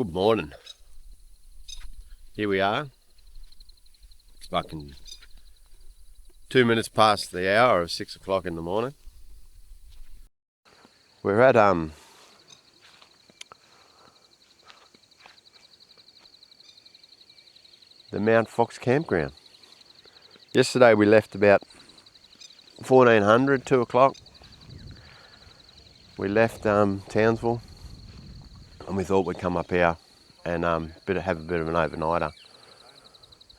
Good morning. Here we are. It's fucking 2 minutes past the hour of 6 o'clock in the morning. We're at the Mount Fox campground. Yesterday we left about 1400, 2 o'clock. We left Townsville and we thought we'd come up here and have a bit of an overnighter,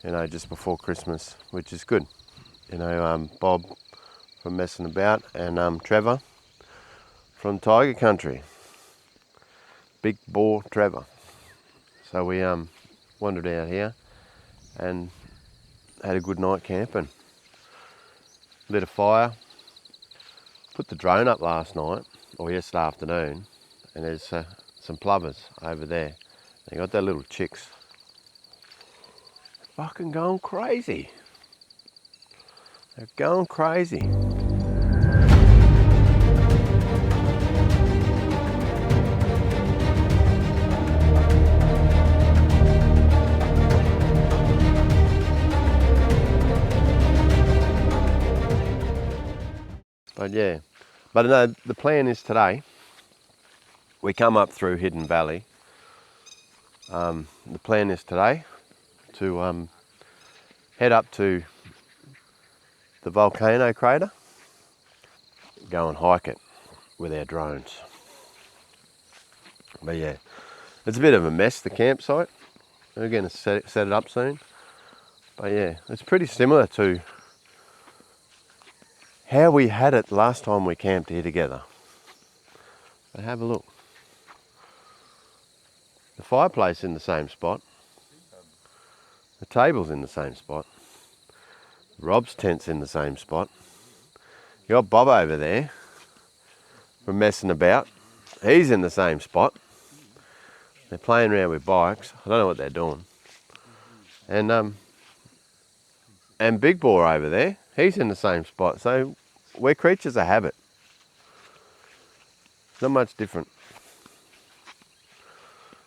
you know, just before Christmas, which is good. You know, Bob from Messing About and Trevor from Tiger Country, Big Boar Trevor. So we wandered out here and had a good night camping. Lit a fire, put the drone up last night, or yesterday afternoon, and there's some plovers over there. They got their little chicks. Fucking going crazy. They're going crazy. But yeah, but no, the plan is today, we come up through Hidden Valley. The plan is today to head up to the volcano crater, go and hike it with our drones. But yeah, it's a bit of a mess, the campsite. We're going to set it up soon. But yeah, it's pretty similar to how we had it last time we camped here together. But have a look. The fireplace in the same spot. The table's in the same spot. Rob's tent's in the same spot. You got Bob over there from Messing About. He's in the same spot. They're playing around with bikes. I don't know what they're doing. And Big Boar over there, he's in the same spot. So we're creatures of habit. Not much different.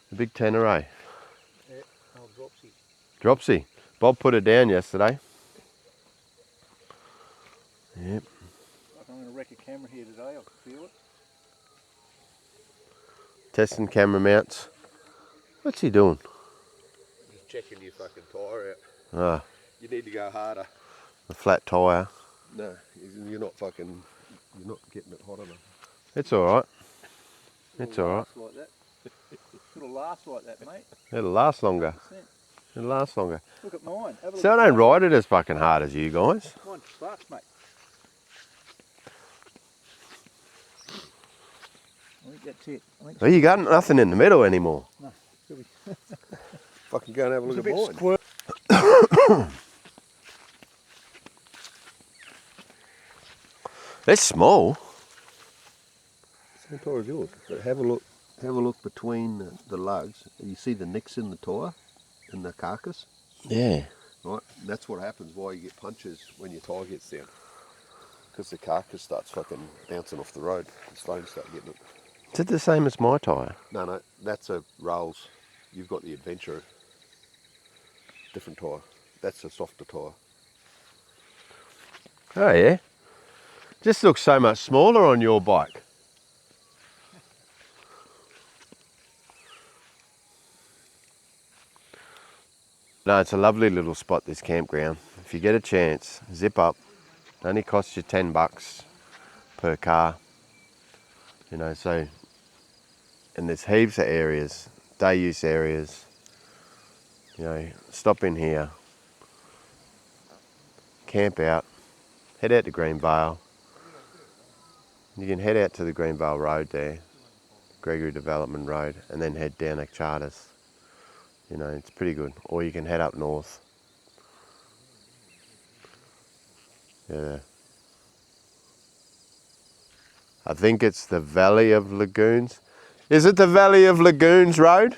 The big Tenere. Yeah, old Dropsy. Dropsy. Bob put it down yesterday. Yep. I'm going to wreck a camera here today, I can feel it. Testing camera mounts. What's he doing? Just checking your fucking tyre out. Ah, You need to go harder. the flat tyre. No, you're not getting it hot enough. It's alright. It's alright. Like that. It'll last like that, mate. It'll last longer. 100%. It'll last longer. Look at mine. Have a look So I at don't mine. ride it as fucking hard as you guys. Mine sparks, mate. I think that's it. Well, you got nothing in the middle anymore. No. Fucking go and have a look It's a at bit mine. squirt. It's small. Same tyre as yours. But have a look between the lugs. You see the nicks in the tyre, in the carcass. Yeah. Right, that's what happens. Why you get punches when your tyre gets down, because the carcass starts fucking bouncing off the road. The stones start getting it. Is it the same as my tyre? No, that's a Rolls. You've got the Adventure. Different tyre. That's a softer tyre. Oh yeah. Just looks so much smaller on your bike. No, it's a lovely little spot, this campground. If you get a chance, zip up. It only costs you $10 per car. You know, so, and there's heaps of areas, day use areas. You know, stop in here, camp out, head out to Greenvale. You can head out to the Greenvale Road there, Gregory Development Road, and then head down to Charters. You know, it's pretty good. Or you can head up north. Yeah. I think it's the Valley of Lagoons. Is it the Valley of Lagoons Road?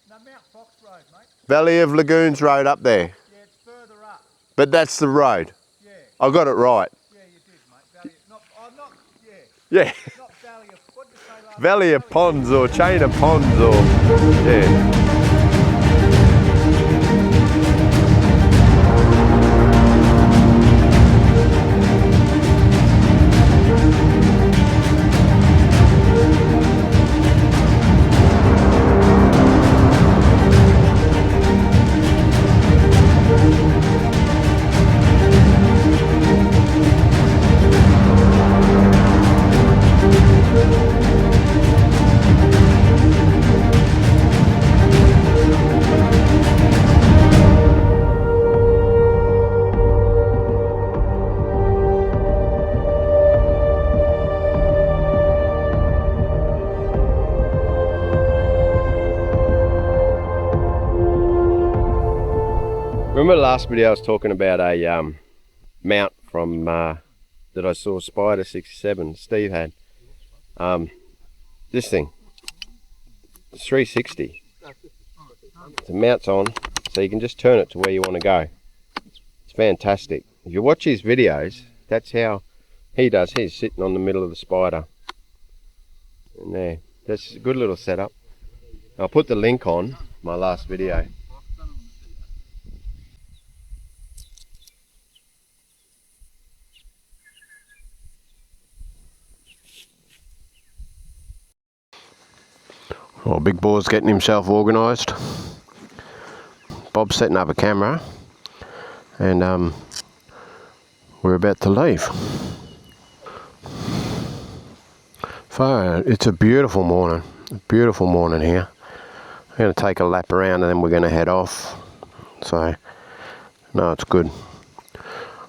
No, Mount Fox Road, mate. Valley of Lagoons Road up there. Yeah, it's further up. But that's the road. Yeah. I got it right. Yeah, you did, mate. Valley, not, yeah. Yeah. Not Valley of, what did you say valley of ponds or chain of ponds or, yeah. Remember the last video I was talking about a mount from that I saw Spider 67 Steve had. This thing, it's 360. The mount's on, so you can just turn it to where you want to go. It's fantastic. If you watch his videos, that's how he does his, sitting on the middle of the Spider. And there, that's a good little setup. I'll put the link on my last video. Well, Big Boy's getting himself organised. Bob's setting up a camera, and we're about to leave. So it's a beautiful morning here. I'm going to take a lap around and then we're going to head off. So, no, it's good.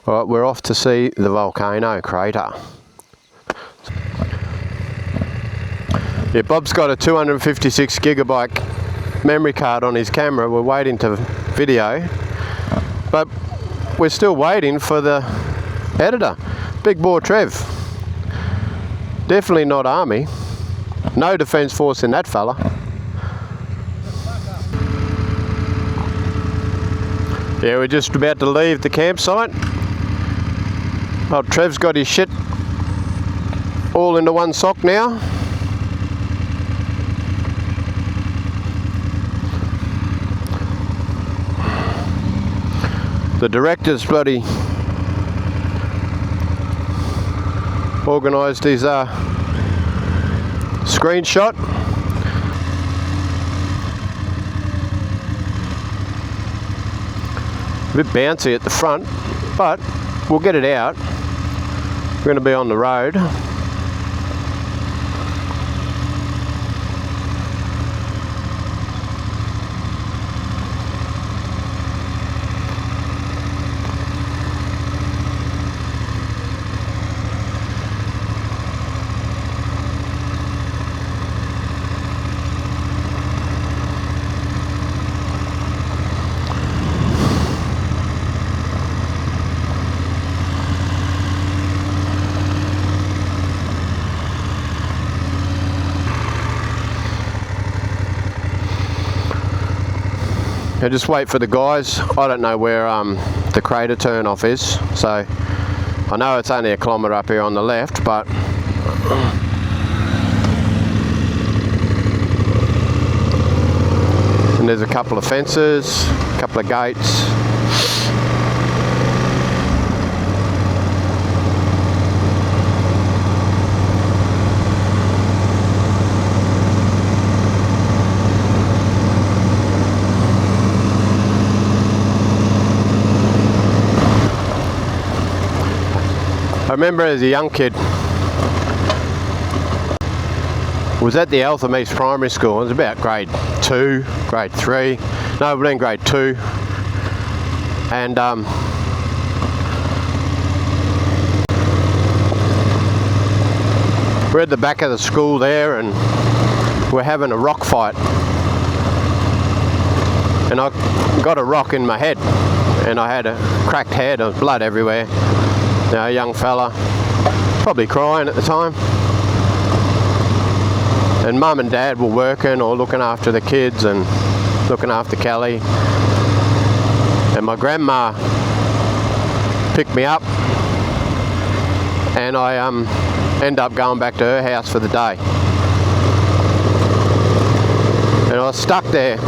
All right, we're off to see the volcano crater. Yeah, Bob's got a 256 gigabyte memory card on his camera. We're waiting to video, but we're still waiting for the editor, Big Boy Trev. Definitely not Army. No Defence Force in that fella. Yeah, we're just about to leave the campsite. Oh, Trev's got his shit all into one sock now. The director's bloody organised his screenshot. A bit bouncy at the front, but we'll get it out. We're going to be on the road. Now just wait for the guys. I don't know where the crater turn off is, so I know it's only a kilometre up here on the left, but and there's a couple of fences, a couple of gates. I remember as a young kid, was at the Eltham East Primary School. It was about grade 2, grade 3, no, but in grade 2, and we're at the back of the school there, and we're having a rock fight, and I got a rock in my head, and I had a cracked head, there was blood everywhere. Now, a young fella, probably crying at the time, and Mum and Dad were working or looking after the kids and looking after Kelly, and my grandma picked me up, and I end up going back to her house for the day. was stuck there.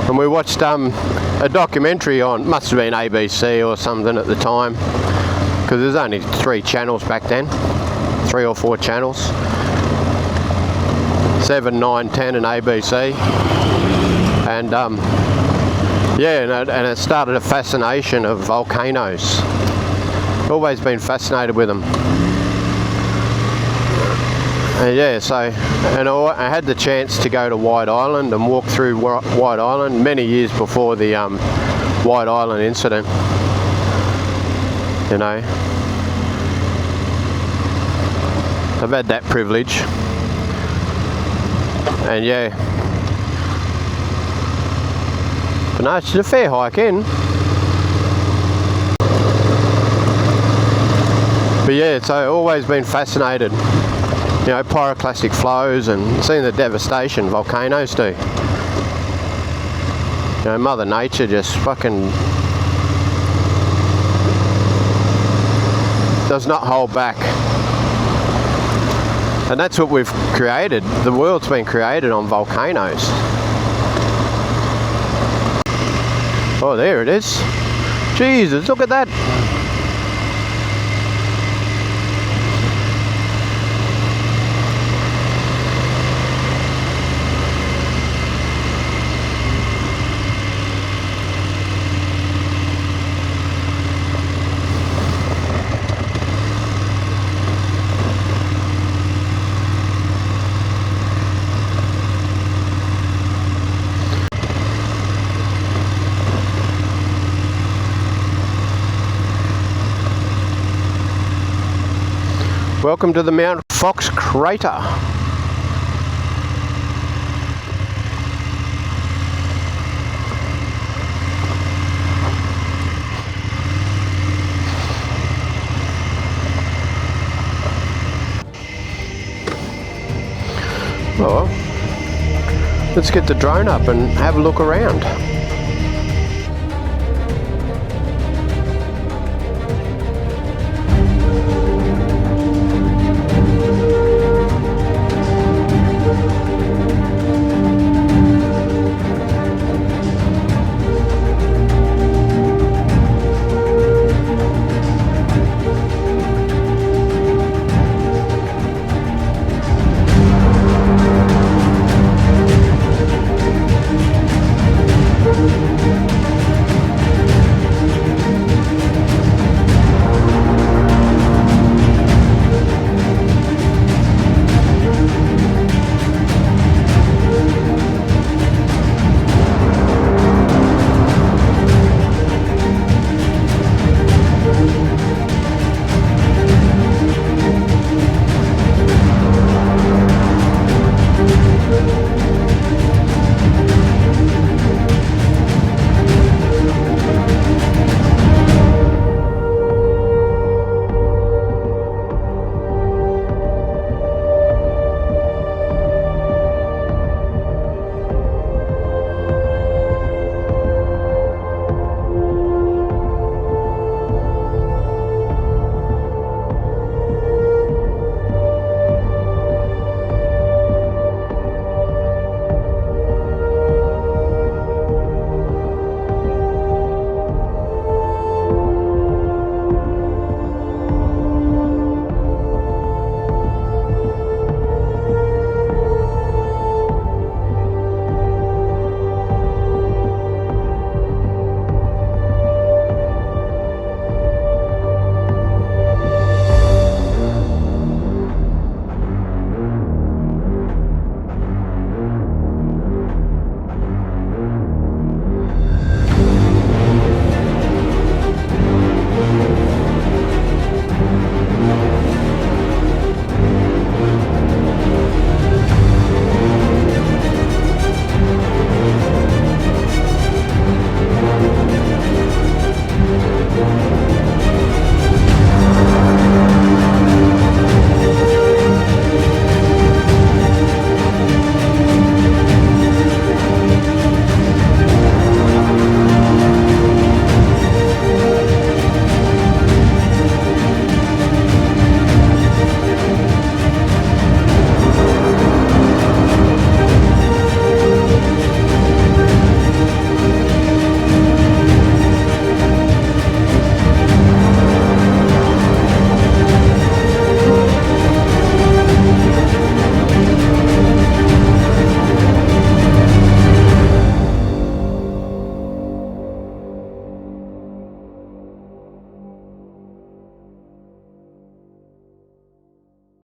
And we watched a documentary on, must have been ABC or something at the time, because there's only 3 channels back then, 3 or 4 channels, 7, 9, 10 and ABC. And yeah, and it started a fascination of volcanoes. Always been fascinated with them. And yeah, so, and I had the chance to go to White Island and walk through White Island many years before the White Island incident. You know, I've had that privilege. And yeah, but no, it's a fair hike in. But yeah, so I've always been fascinated, you know, pyroclastic flows and seeing the devastation volcanoes do. You know, Mother Nature just fucking does not hold back. And that's what we've created. The world's been created on volcanoes. Oh, there it is. Jesus, look at that. Welcome to the Mount Fox crater. Well, let's get the drone up and have a look around.